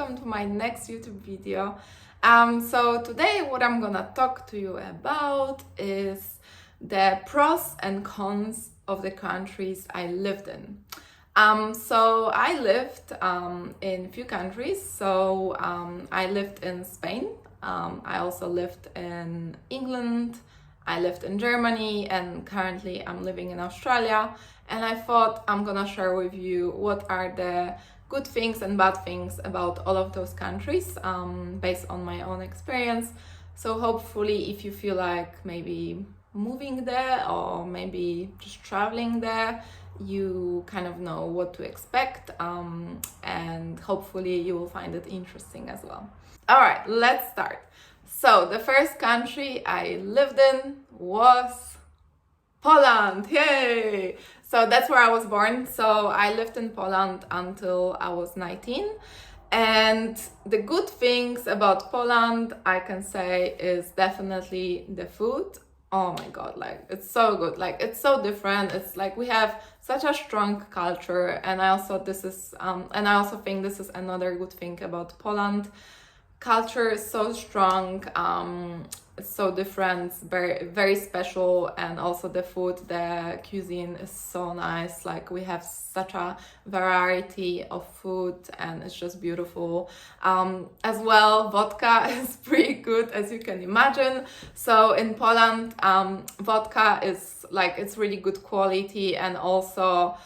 welcome to my next YouTube video. So today what I'm gonna talk to you about is the pros and cons of the countries I lived in. So I lived in few countries. I lived in Spain. I also lived in England. I lived in Germany, and currently I'm living in Australia. And I thought I'm gonna share with you what are the good things and bad things about all of those countries based on my own experience. So hopefully if you feel like maybe moving there or maybe just traveling there, you kind of know what to expect, and hopefully you will find it interesting as well. All right, let's start. So the first country I lived in was Poland. Yay! So that's where I was born. So I lived in Poland until I was 19. And the good things about Poland, I can say, is definitely the food. Oh my God, like it's so good. Like it's so different. It's like we have such a strong culture. And I also think this is another good thing about Poland. Culture is so strong, it's so different, very, very special, and also the food, the cuisine is so nice. Like we have such a variety of food and it's just beautiful. As well, vodka is pretty good, as you can imagine. So in Poland, vodka is like, it's really good quality, and also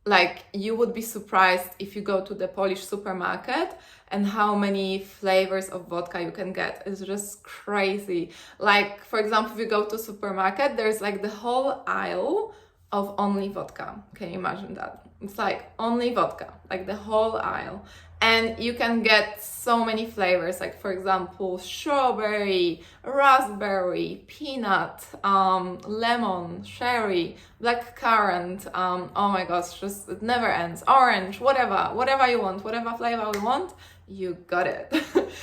like you would be surprised if you go to the Polish supermarket and how many flavors of vodka you can get. It's just crazy. Like, for example, if you go to supermarket, there's like the whole aisle of only vodka. Can you imagine that? It's like only vodka, like the whole aisle. And you can get so many flavors, like for example, strawberry, raspberry, peanut, lemon, cherry, blackcurrant. Oh my gosh, just it never ends. Orange, whatever you want, whatever flavor we want, you got it.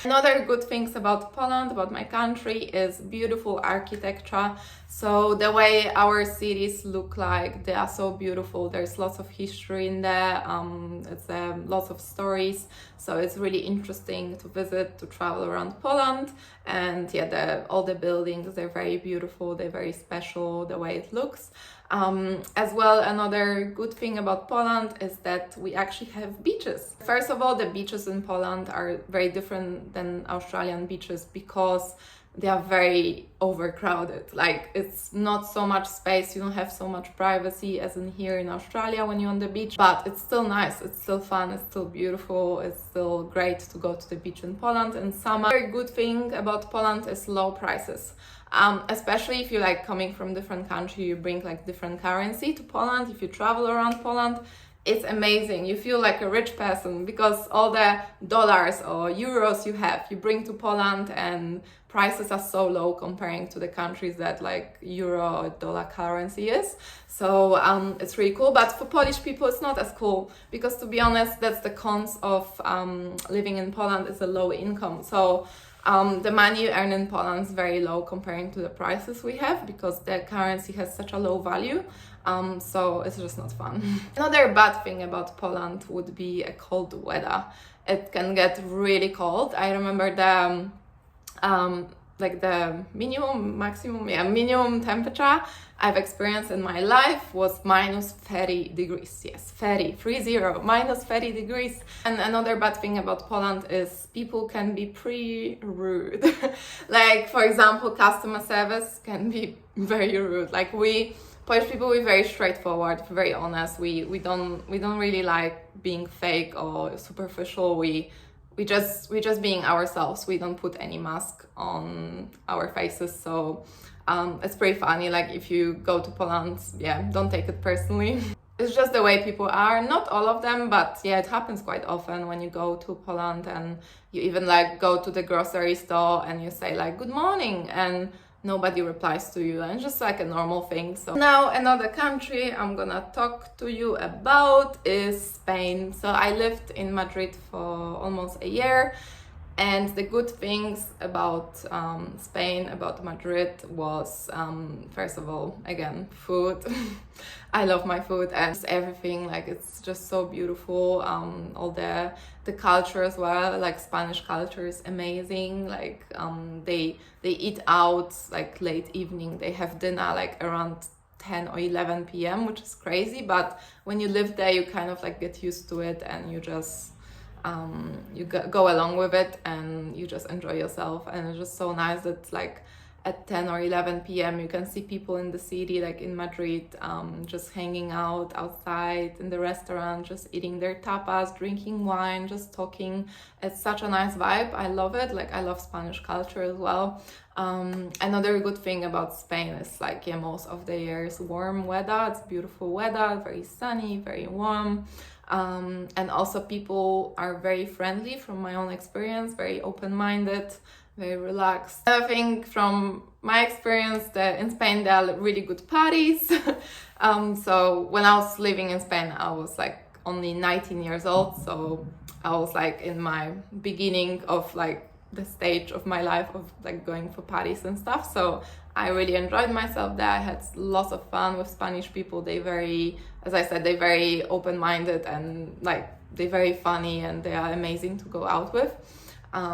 Another good things about Poland, about my country, is beautiful architecture. So the way our cities look like, they are so beautiful. There's lots of history in there. It's lots of stories. So it's really interesting to visit, to travel around Poland. And yeah, all the buildings, they're very beautiful. They're very special, the way it looks. As well, another good thing about Poland is that we actually have beaches. First of all, the beaches in Poland are very different than Australian beaches because they are very overcrowded. Like it's not so much space, you don't have so much privacy as in here in Australia when you're on the beach, but it's still nice, it's still fun, it's still beautiful, it's still great to go to the beach in Poland in summer. Very good thing about Poland is low prices. Especially if you're like coming from different country, you bring like different currency to Poland. If you travel around Poland, it's amazing. You feel like a rich person because all the dollars or euros you bring to Poland, and prices are so low comparing to the countries that like euro or dollar currency is. So it's really cool. But for Polish people, it's not as cool because, to be honest, that's the cons of living in Poland, is a low income. So the money you earn in Poland is very low comparing to the prices we have because the currency has such a low value. So it's just not fun. Another bad thing about Poland would be a cold weather. It can get really cold. I remember the minimum temperature I've experienced in my life was minus 30 degrees. Yes, 30, minus 30 degrees. And another bad thing about Poland is people can be pretty rude. Like, for example, customer service can be very rude. Like Polish people, we're very straightforward, very honest. We don't really like being fake or superficial. We just being ourselves. We don't put any mask on our faces. So it's pretty funny. Like if you go to Poland, yeah, don't take it personally. It's just the way people are. Not all of them, but yeah, it happens quite often when you go to Poland and you even like go to the grocery store and you say like good morning and nobody replies to you, and it's just like a normal thing. So now another country I'm gonna talk to you about is Spain. So I lived in Madrid for almost a year, And the good things about Spain, about Madrid, was first of all, again, food. I love my food and just everything. Like, it's just so beautiful. All the culture as well. Like, Spanish culture is amazing. Like, they eat out like late evening. They have dinner like around 10 or 11 p.m., which is crazy. But when you live there, you kind of like get used to it, and you just go along with it, and you just enjoy yourself. And it's just so nice that like at 10 or 11 p.m. you can see people in the city, like in Madrid, just hanging out outside in the restaurant, just eating their tapas, drinking wine, just talking. It's such a nice vibe. I love it. Like, I love Spanish culture as well. Another good thing about Spain is like, yeah, most of the year is warm weather. It's beautiful weather, very sunny, very warm. And also people are very friendly from my own experience, very open-minded, very relaxed. I think from my experience that in Spain there are really good parties. So when I was living in Spain, I was like only 19 years old. So I was like in my beginning of like the stage of my life of like going for parties and stuff. So I really enjoyed myself there. I had lots of fun with Spanish people. They very, as I said, they're very open-minded, and like they're very funny, and they are amazing to go out with.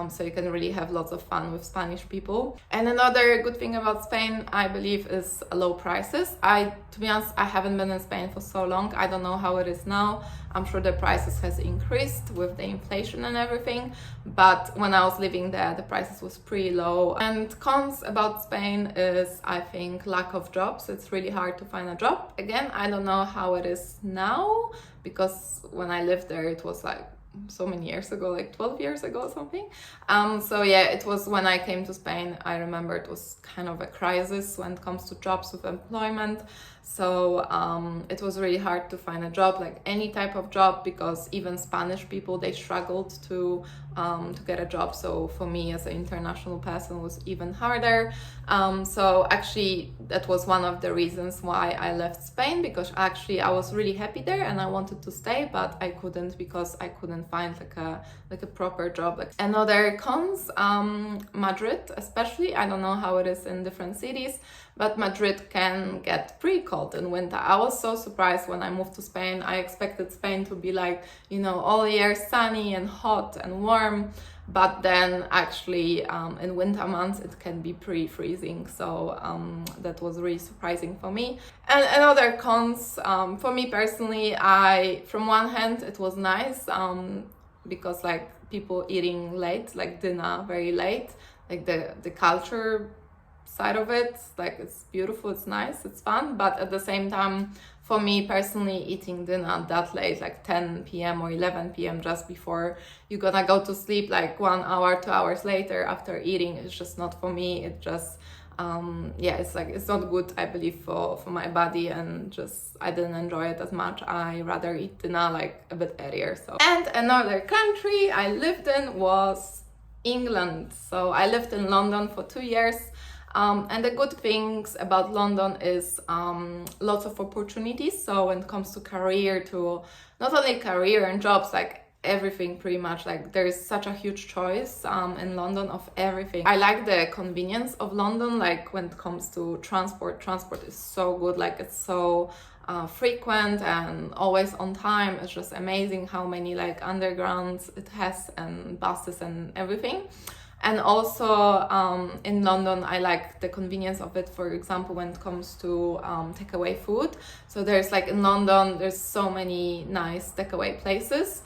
So you can really have lots of fun with Spanish people. And another good thing about Spain, I believe, is low prices. To be honest, I haven't been in Spain for so long. I don't know how it is now. I'm sure the prices has increased with the inflation and everything. But when I was living there, the prices was pretty low. And cons about Spain is, I think, lack of jobs. It's really hard to find a job. Again, I don't know how it is now, because when I lived there, it was like so many years ago, like 12 years ago or something. So yeah, it was when I came to Spain, I remember it was kind of a crisis when it comes to jobs with employment. So it was really hard to find a job, like any type of job, because even Spanish people, they struggled to get a job. So for me as an international person, it was even harder. So actually that was one of the reasons why I left Spain, because actually I was really happy there and I wanted to stay, but I couldn't, because I couldn't find like a proper job. Like, another cons, Madrid especially, I don't know how it is in different cities, but Madrid can get pretty cold in winter. I was so surprised when I moved to Spain. I expected Spain to be like, you know, all year sunny and hot and warm, but then actually in winter months it can be pretty freezing. So that was really surprising for me. And another cons, for me personally, from one hand it was nice, because like people eating late, like dinner very late, like the culture side of it, like it's beautiful, it's nice, it's fun. But at the same time, for me personally, eating dinner that late, like 10 p.m. or 11 p.m. just before you're gonna go to sleep, like 1 hour, 2 hours later after eating, it's just not for me. It just it's like, it's not good, I believe, for my body, and just I didn't enjoy it as much. I rather eat dinner like a bit earlier. So, and another country I lived in was England. So I lived in London for 2 years. And the good things about London is lots of opportunities. So when it comes to career, to not only career and jobs, like everything pretty much, like there is such a huge choice in London of everything. I like the convenience of London, like when it comes to transport is so good, like it's so frequent and always on time. It's just amazing how many like undergrounds it has, and buses and everything. And also in London, I like the convenience of it, for example, when it comes to takeaway food. So there's like in London, there's so many nice takeaway places,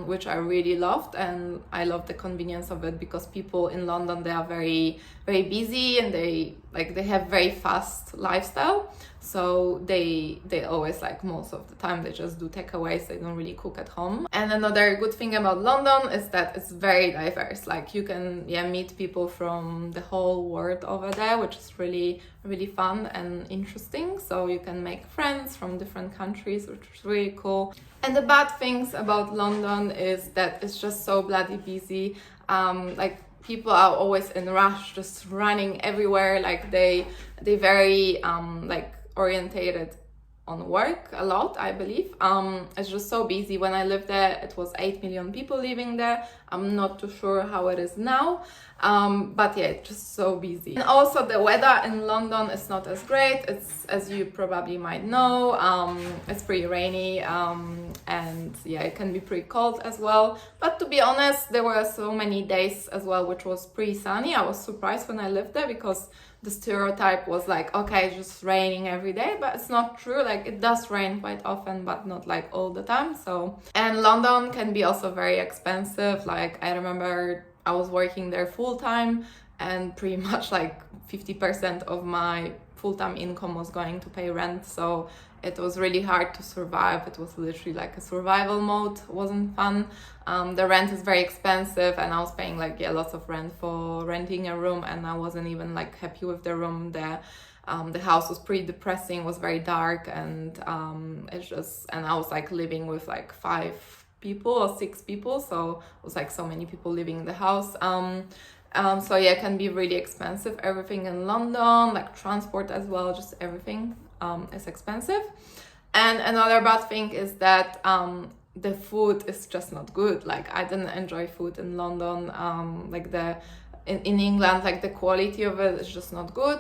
which I really loved. And I love the convenience of it, because people in London, they are very, very busy, and they have very fast lifestyle. So they always, like most of the time, they just do takeaways. They don't really cook at home. And another good thing about London is that it's very diverse. Like you can meet people from the whole world over there, which is really, really fun and interesting. So you can make friends from different countries, which is really cool. And the bad things about London is that it's just so bloody busy. Like people are always in rush, just running everywhere. Like they very like orientated on work a lot, I believe. It's just so busy. When I lived there, it was 8 million people living there. I'm not too sure how it is now, but yeah, it's just so busy. And also the weather in London is not as great. It's, as you probably might know, it's pretty rainy, and yeah, it can be pretty cold as well. But to be honest, there were so many days as well which was pretty sunny. I was surprised when I lived there, because the stereotype was like, okay, it's just raining every day, but it's not true. Like, it does rain quite often, but not like all the time. So, and London can be also very expensive. Like, I remember I was working there full time, and pretty much like 50% of my full-time income was going to pay rent. So it was really hard to survive. It was literally like a survival mode. It wasn't fun. The rent is very expensive, and I was paying like, yeah, lots of rent for renting a room, and I wasn't even like happy with the room. The house was pretty depressing, was very dark, and and I was like living with like 5 people or 6 people, so it was like so many people living in the house. So yeah, it can be really expensive. Everything in London, like transport as well, just everything is expensive. And another bad thing is that the food is just not good. Like, I didn't enjoy food in London. In England, like the quality of it is just not good.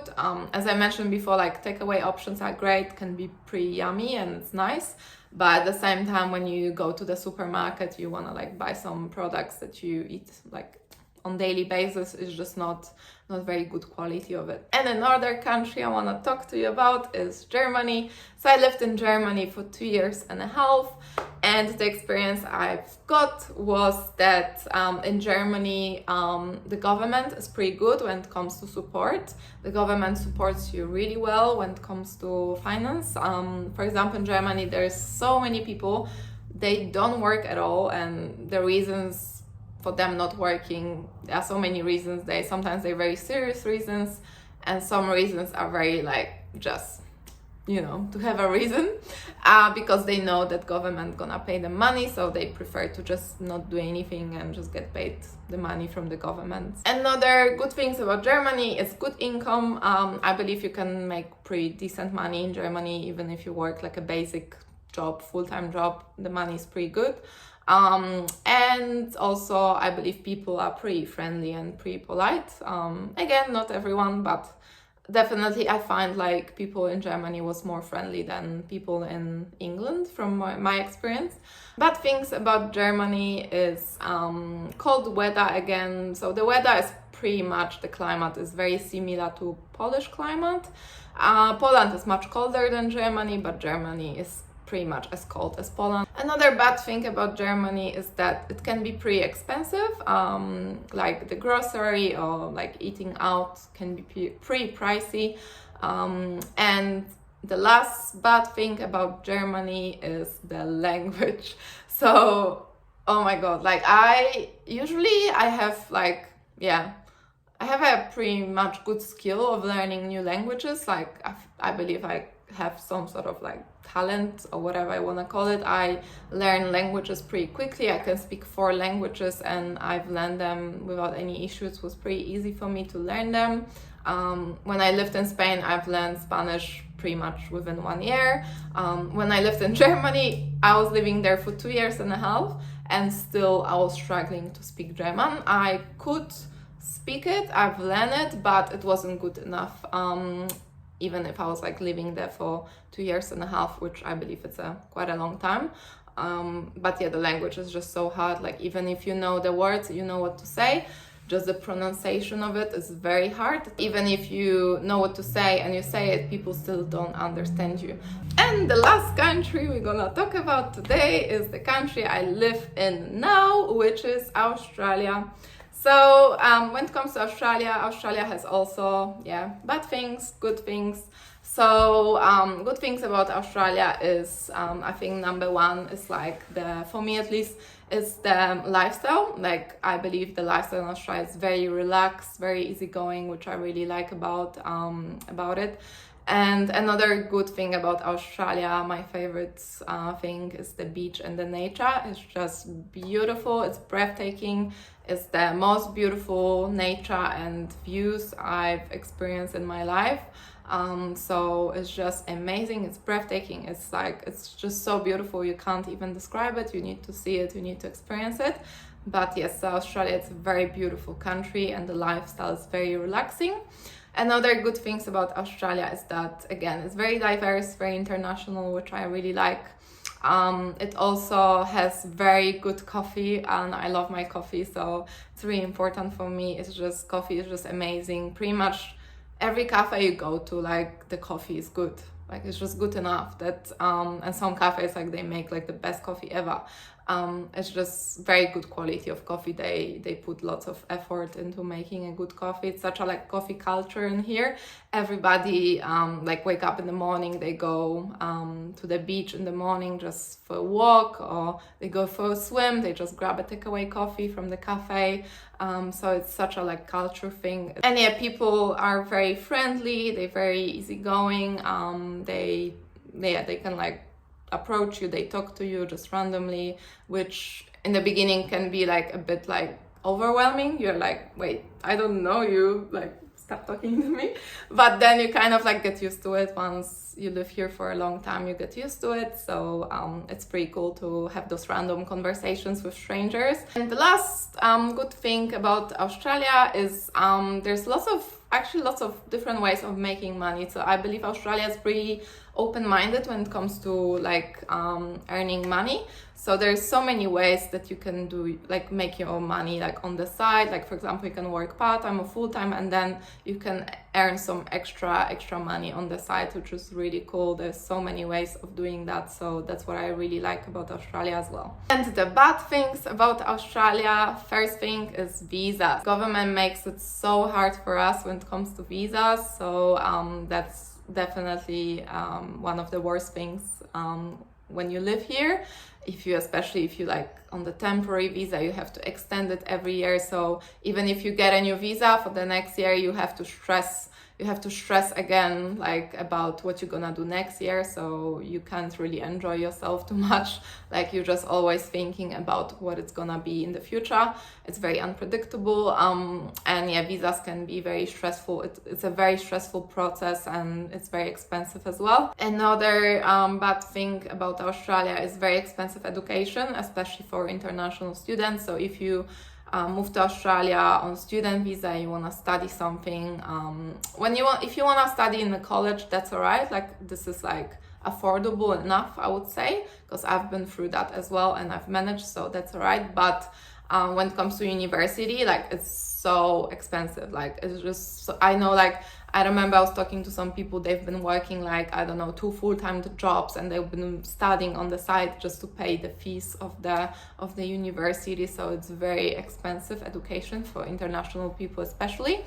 As I mentioned before, like takeaway options are great, can be pretty yummy and it's nice. But at the same time, when you go to the supermarket, you want to like buy some products that you eat like on daily basis, is just not very good quality of it. And another country I want to talk to you about is Germany. So I lived in Germany for 2.5 years, and the experience I've got was that in Germany the government is pretty good when it comes to support. The government supports you really well when it comes to finance. For example, in Germany there's so many people, they don't work at all, and the reasons for them not working, there are so many reasons. Sometimes they're very serious reasons, and some reasons are very like just, you know, to have a reason, because they know that government gonna pay them money, so they prefer to just not do anything and just get paid the money from the government. Another good things about Germany is good income. I believe you can make pretty decent money in Germany, even if you work like a basic job, full-time job, the money is pretty good. And also I believe people are pretty friendly and pretty polite. Again, not everyone, but definitely I find like people in Germany was more friendly than people in England from my experience. Bad things about Germany is cold weather again. So the weather is pretty much, the climate is very similar to Polish climate. Poland is much colder than Germany, but Germany is pretty much as cold as Poland. Another bad thing about Germany is that it can be pretty expensive. Like the grocery or like eating out can be pretty pricey. And the last bad thing about Germany is the language. So, oh my god, like I have like, yeah, I have a pretty much good skill of learning new languages. Like I believe I have some sort of like talent or whatever I want to call it. I learn languages pretty quickly. I can speak 4 languages and I've learned them without any issues. It was pretty easy for me to learn them. When I lived in Spain, I've learned Spanish pretty much within 1 year. When I lived in Germany, I was living there for 2.5 years, and still I was struggling to speak German. I could speak it, I've learned it, but it wasn't good enough. Even if I was like living there for 2.5 years, which I believe it's quite a long time. But yeah, the language is just so hard. Like even if you know the words, you know what to say, just the pronunciation of it is very hard. Even if you know what to say and you say it, people still don't understand you. And the last country we're gonna talk about today is the country I live in now, which is Australia. So when it comes to Australia has also, yeah, bad things, good things. So good things about Australia is, I think number 1 is like for me at least, is the lifestyle. Like I believe the lifestyle in Australia is very relaxed, very easygoing, which I really like about it. And another good thing about Australia, my favorite thing, is the beach and the nature. It's just beautiful, it's breathtaking. It's the most beautiful nature and views I've experienced in my life. So it's just amazing, it's breathtaking, it's like, it's just so beautiful, you can't even describe it, you need to see it, you need to experience it. But yes, Australia, it's a very beautiful country and the lifestyle is very relaxing. Another good things about Australia is that, again, it's very diverse, very international, which I really like. It also has very good coffee, and I love my coffee, so it's really important for me. It's just, coffee is just amazing. Pretty much every cafe you go to, like, the coffee is good. Like, it's just good enough that, and some cafes, like, they make like the best coffee ever. It's just very good quality of coffee. They put lots of effort into making a good coffee. It's such a like coffee culture in here. Everybody like wake up in the morning, they go to the beach in the morning just for a walk, or they go for a swim, they just grab a takeaway coffee from the cafe. So it's such a like culture thing. And yeah, people are very friendly, they're very easygoing. They can like approach you, they talk to you just randomly, which in the beginning can be like a bit like overwhelming. You're like, wait, I don't know you, like stop talking to me. But then you kind of like get used to it. Once you live here for a long time, you get used to it. So it's pretty cool to have those random conversations with strangers. And the last good thing about Australia is there's lots of different ways of making money. So I believe Australia is pretty open-minded when it comes to like earning money. So there's so many ways that you can do, like make your own money, like on the side. Like for example, you can work part-time or full-time, and then you can earn some extra money on the side, which is really cool. There's so many ways of doing that. So that's what I really like about Australia as well. And the bad things about Australia, first thing is visas. Government makes it so hard for us when it comes to visas. So that's definitely one of the worst things when you live here. Especially if you like on the temporary visa, you have to extend it every year. So even if you get a new visa for the next year, you have to stress again like about what you're gonna do next year. So you can't really enjoy yourself too much. Like you're just always thinking about what it's gonna be in the future. It's very unpredictable, and yeah, visas can be very stressful. It's a very stressful process, and it's very expensive as well. Another bad thing about Australia is very expensive education, especially for international students. So if you move to Australia on student visa, you want to study something, if you want to study in a college, that's all right. Like this is like affordable enough, I would say, because I've been through that as well and I've managed, so that's all right. But when it comes to university, like it's so expensive. Like it's just so, I remember I was talking to some people, they've been working like, I don't know, 2 full-time jobs, and they've been studying on the side just to pay the fees of the university. So it's very expensive education for international people especially.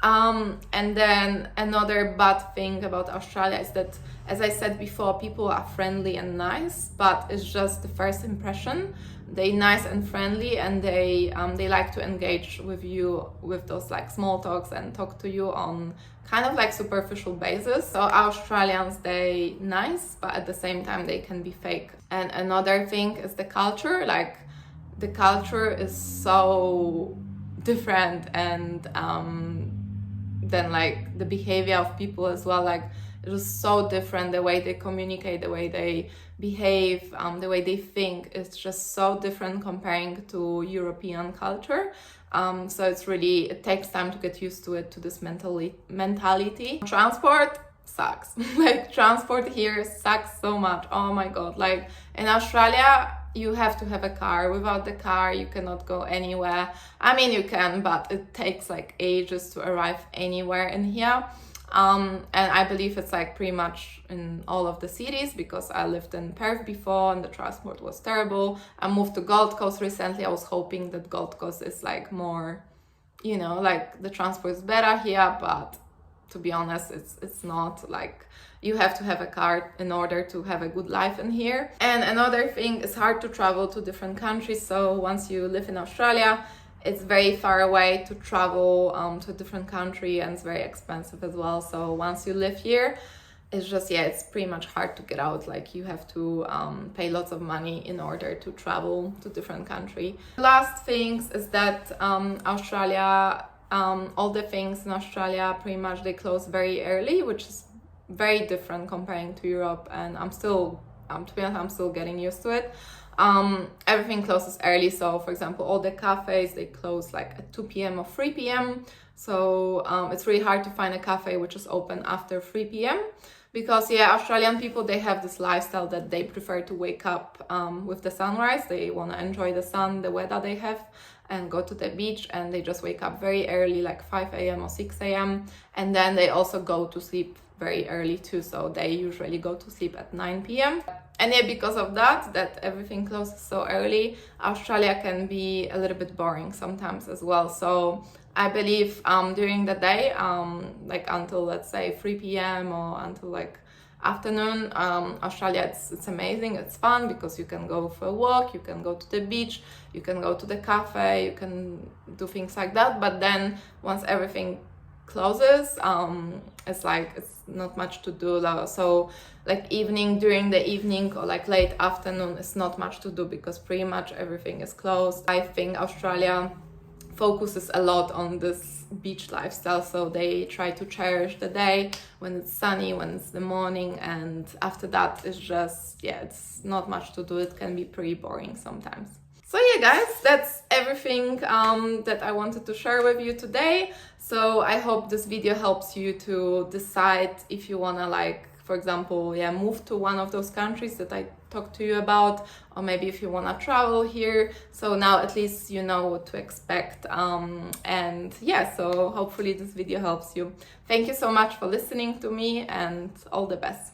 And then another bad thing about Australia is that, as I said before, people are friendly and nice, but it's just the first impression. They're nice and friendly, and they like to engage with you with those like small talks and talk to you on kind of like superficial basis. So Australians, they nice, but at the same time they can be fake. And another thing is the culture. Like the culture is so different, and then like the behavior of people as well. Like it is so different. The way they communicate, the way they behave, the way they think is just so different comparing to European culture. So it takes time to get used to it, to this mentality. Transport sucks. Like transport here sucks so much. Oh my god. Like in Australia, you have to have a car. Without the car, you cannot go anywhere. I mean, you can, but it takes like ages to arrive anywhere in here. And I believe it's like pretty much in all of the cities, because I lived in Perth before and the transport was terrible. I moved to Gold Coast recently. I was hoping that Gold Coast is like more, like the transport is better here, but to be honest, it's not. Like you have to have a car in order to have a good life in here. And another thing, it's hard to travel to different countries. So once you live in Australia, it's very far away to travel to a different country, and it's very expensive as well. So once you live here, it's pretty much hard to get out. Like you have to pay lots of money in order to travel to different country. Last things is that Australia all the things in Australia pretty much they close very early, which is very different comparing to Europe, and to be honest, I'm still getting used to it. Everything closes early, so for example, all the cafes, they close like at 2 p.m. or 3 p.m. So it's really hard to find a cafe which is open after 3 p.m. because yeah, Australian people, they have this lifestyle that they prefer to wake up with the sunrise. They want to enjoy the sun, the weather they have, and go to the beach, and they just wake up very early, like 5 a.m. or 6 a.m. and then they also go to sleep very early too, so they usually go to sleep at 9 p.m. And yeah, because of that everything closes so early, Australia can be a little bit boring sometimes as well. So I believe during the day, like until let's say 3 p.m. or until like afternoon, Australia, it's amazing, it's fun because you can go for a walk, you can go to the beach, you can go to the cafe, you can do things like that. But then once everything closes, it's like it's not much to do. So like during the evening or like late afternoon, it's not much to do because pretty much everything is closed. I think Australia focuses a lot on this beach lifestyle, so they try to cherish the day when it's sunny, when it's the morning, and after that it's just, yeah, it's not much to do. It can be pretty boring sometimes. So yeah guys, that's everything that I wanted to share with you today. So I hope this video helps you to decide if you wanna, like, for example, yeah, move to one of those countries that I talked to you about, or maybe if you wanna travel here. So now at least you know what to expect. And yeah, so hopefully this video helps you. Thank you so much for listening to me, and all the best.